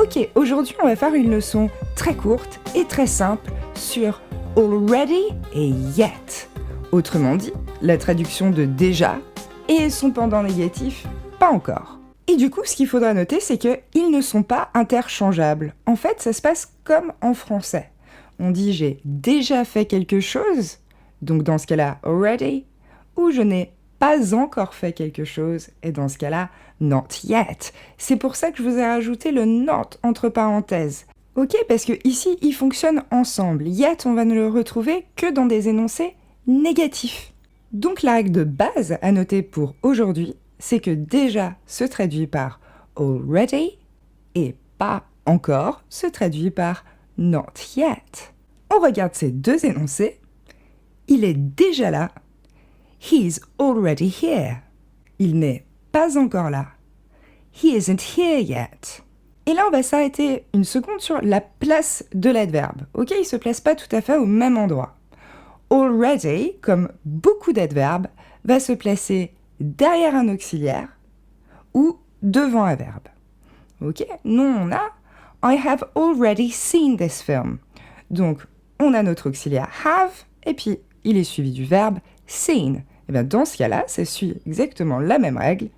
Ok, aujourd'hui on va faire une leçon très courte et très simple sur already et yet. Autrement dit, la traduction de déjà et son pendant négatif, pas encore. Et du coup, ce qu'il faudra noter, c'est qu'ils ne sont pas interchangeables. En fait, ça se passe comme en français. On dit j'ai déjà fait quelque chose, donc dans ce cas-là, already, ou je n'ai pas encore fait quelque chose, et dans ce cas-là, not yet. C'est pour ça que je vous ai rajouté le not entre parenthèses. Ok, parce que ici, ils fonctionnent ensemble. Yet, on va ne le retrouver que dans des énoncés négatifs. Donc la règle de base à noter pour aujourd'hui, c'est que déjà se traduit par already et pas encore se traduit par not yet. On regarde ces deux énoncés. Il est déjà là. He's already here. Il n'est pas encore là. He isn't here yet. Et là, on va s'arrêter une seconde sur la place de l'adverbe. Ok, il ne se place pas tout à fait au même endroit. Already, comme beaucoup d'adverbes, va se placer derrière un auxiliaire ou devant un verbe. Ok, nous on a I have already seen this film. Donc, on a notre auxiliaire have et puis il est suivi du verbe seen. Et bien dans ce cas-là, ça suit exactement la même règle.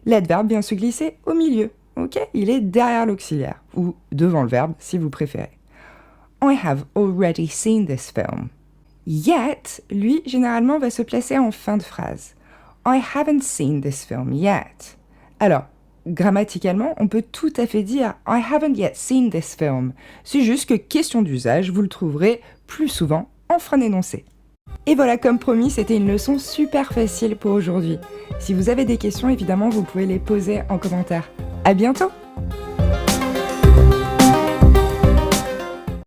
L'adverbe vient se glisser au milieu. Ok, il est derrière l'auxiliaire ou devant le verbe si vous préférez. I have already seen this film. Yet, lui, généralement, va se placer en fin de phrase. I haven't seen this film yet. Alors, grammaticalement, on peut tout à fait dire I haven't yet seen this film. C'est juste que, question d'usage, vous le trouverez plus souvent en fin d'énoncé. Et voilà, comme promis, c'était une leçon super facile pour aujourd'hui. Si vous avez des questions, évidemment, vous pouvez les poser en commentaire. À bientôt!